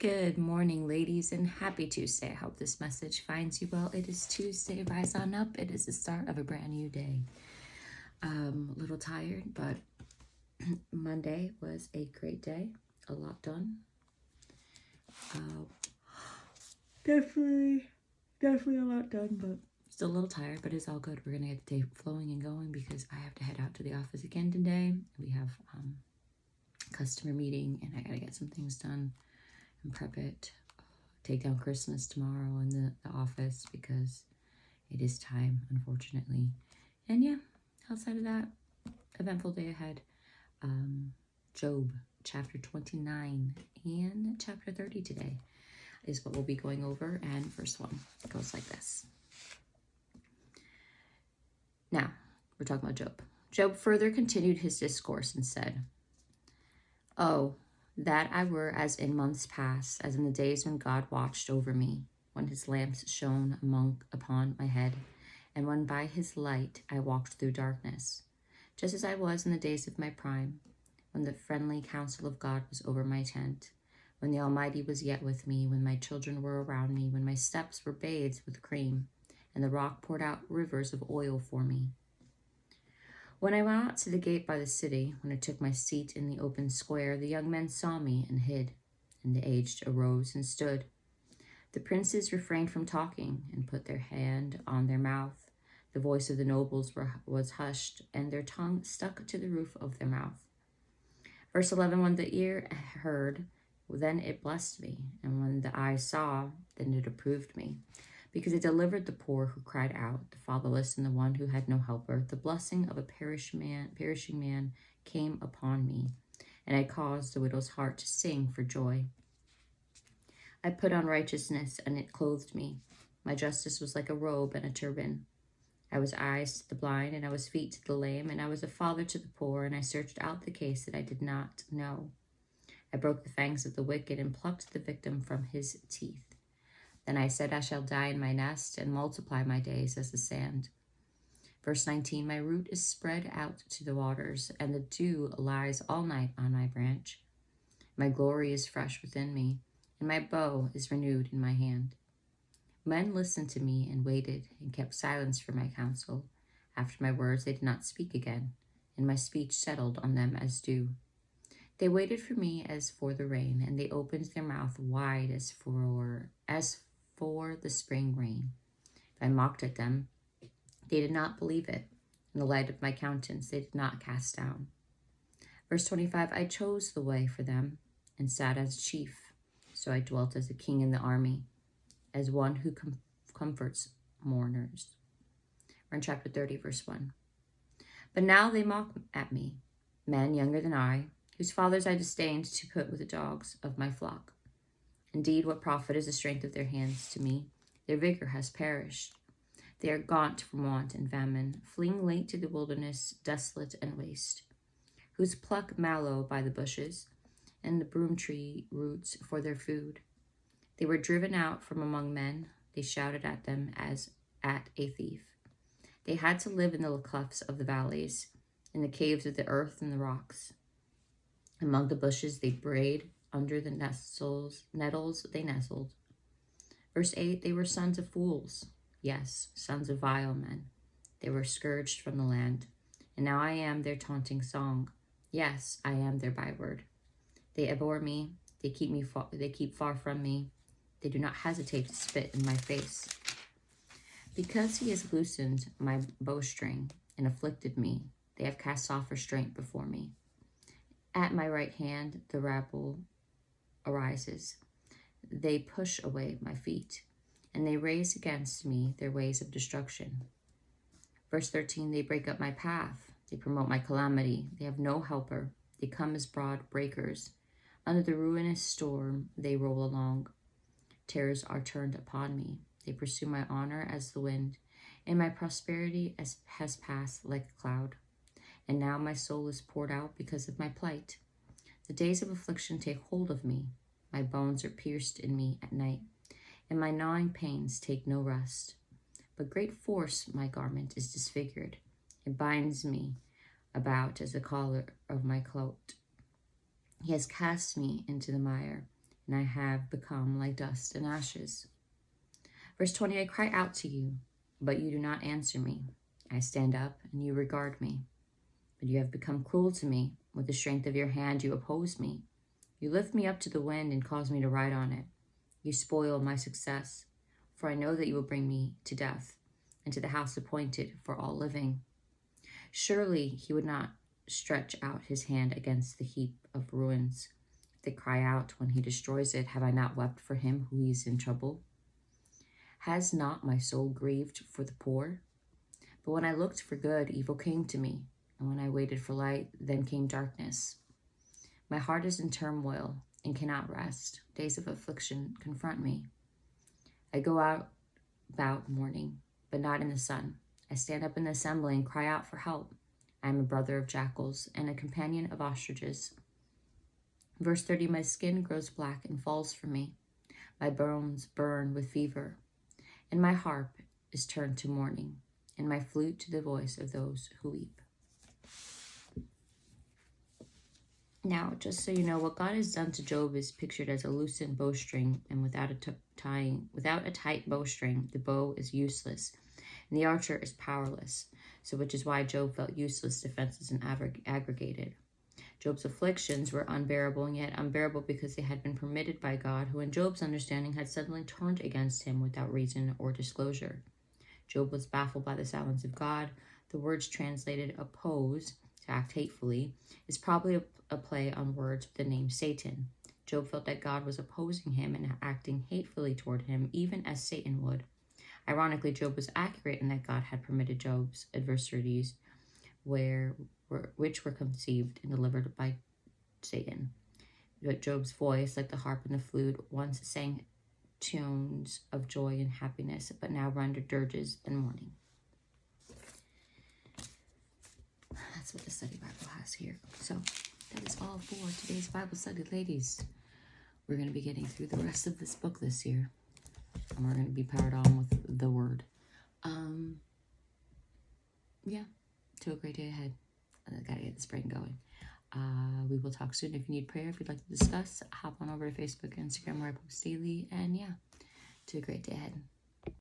Good morning, ladies, and happy Tuesday. I hope this message finds you well. It is Tuesday. Rise on up. It is the start of a brand new day. A little tired, but Monday was a great day. A lot done. Definitely a lot done, but still a little tired, but it's all good. We're going to get the day flowing and going because I have to head out to the office again today. We have customer meeting, and I got to get some things done and prep it. Take down Christmas tomorrow in the office because it is time, unfortunately. And yeah, outside of that, eventful day ahead. Job chapter 29 and chapter 30 today is what we'll be going over. And first one goes like this. Now, we're talking about Job. Job further continued his discourse and said, "Oh, that I were as in months past, as in the days when God watched over me, when his lamps shone upon my head, and when by his light I walked through darkness, just as I was in the days of my prime, when the friendly counsel of God was over my tent, when the Almighty was yet with me, when my children were around me, when my steps were bathed with cream, and the rock poured out rivers of oil for me. When I went out to the gate by the city, when I took my seat in the open square, the young men saw me and hid, and the aged arose and stood. The princes refrained from talking and put their hand on their mouth. The voice of the nobles was hushed, and their tongue stuck to the roof of their mouth." Verse 11, when the ear heard, then it blessed me, and when the eye saw, then it approved me. Because it delivered the poor who cried out, the fatherless and the one who had no helper. The blessing of a perishing man came upon me, and I caused the widow's heart to sing for joy. I put on righteousness, and it clothed me. My justice was like a robe and a turban. I was eyes to the blind, and I was feet to the lame, and I was a father to the poor, and I searched out the case that I did not know. I broke the fangs of the wicked and plucked the victim from his teeth. Then I said, I shall die in my nest and multiply my days as the sand. Verse 19, my root is spread out to the waters, and the dew lies all night on my branch. My glory is fresh within me, and my bow is renewed in my hand. Men listened to me and waited and kept silence for my counsel. After my words they did not speak again, and my speech settled on them as dew. They waited for me as for the rain, and they opened their mouth wide as for the spring rain. If I mocked at them, they did not believe it. In the light of my countenance, they did not cast down. Verse 25, I chose the way for them and sat as chief. So I dwelt as a king in the army, as one who comforts mourners. We're in chapter 30, verse 1. But now they mock at me, men younger than I, whose fathers I disdained to put with the dogs of my flock. Indeed, what profit is the strength of their hands to me? Their vigor has perished. They are gaunt from want and famine, fleeing late to the wilderness, desolate and waste, whose pluck mallow by the bushes, and the broom tree roots for their food. They were driven out from among men. They shouted at them as at a thief. They had to live in the clefts of the valleys, in the caves of the earth and the rocks. Among the bushes they brayed, under the nettles they nestled. Verse 8, they were sons of fools, yes, sons of vile men. They were scourged from the land, and now I am their taunting song. Yes, I am their byword. They abhor me, they keep far from me. They do not hesitate to spit in my face. Because he has loosened my bowstring and afflicted me, they have cast off restraint before me. At my right hand the rabble arises. They push away my feet, and they raise against me their ways of destruction. Verse 13, they break up my path. They promote my calamity. They have no helper. They come as broad breakers. Under the ruinous storm they roll along. Terrors are turned upon me. They pursue my honor as the wind, and my prosperity has passed like a cloud. And now my soul is poured out because of my plight. The days of affliction take hold of me. My bones are pierced in me at night, and my gnawing pains take no rest. But great force my garment is disfigured. It binds me about as the collar of my cloak. He has cast me into the mire and I have become like dust and ashes. Verse 20, I cry out to you, but you do not answer me. I stand up, and you regard me. But you have become cruel to me. With the strength of your hand you oppose me. You lift me up to the wind and cause me to ride on it. You spoil my success, for I know that you will bring me to death, and to the house appointed for all living. Surely he would not stretch out his hand against the heap of ruins. If they cry out when he destroys it, have I not wept for him who is in trouble? Has not my soul grieved for the poor? But when I looked for good, evil came to me, and when I waited for light, then came darkness. My heart is in turmoil and cannot rest. Days of affliction confront me. I go out about mourning, but not in the sun. I stand up in the assembly and cry out for help. I am a brother of jackals and a companion of ostriches. Verse 30, my skin grows black and falls from me. My bones burn with fever, and my harp is turned to mourning, and my flute to the voice of those who weep. Now, just so you know, what God has done to Job is pictured as a loosened bowstring, and without a tight bowstring, the bow is useless, and the archer is powerless. So, which is why Job felt useless defenses and aggregated. Job's afflictions were unbearable, and yet unbearable because they had been permitted by God, who in Job's understanding had suddenly turned against him without reason or disclosure. Job was baffled by the silence of God. The words translated oppose, to act hatefully, is probably a play on words with the name Satan. Job felt that God was opposing him and acting hatefully toward him, even as Satan would. Ironically, Job was accurate in that God had permitted Job's adversities, which were conceived and delivered by Satan. But Job's voice, like the harp and the flute, once sang tunes of joy and happiness, but now rendered dirges and mourning. That's what the study Bible has here. So that is all for today's Bible study, ladies. We're going to be getting through the rest of this book this year, and we're going to be powered on with the Word. Yeah, to a great day ahead. I gotta get this brain going. We will talk soon. If you need prayer, if you'd like to discuss, hop on over to Facebook and Instagram where I post daily. And yeah, to a great day ahead.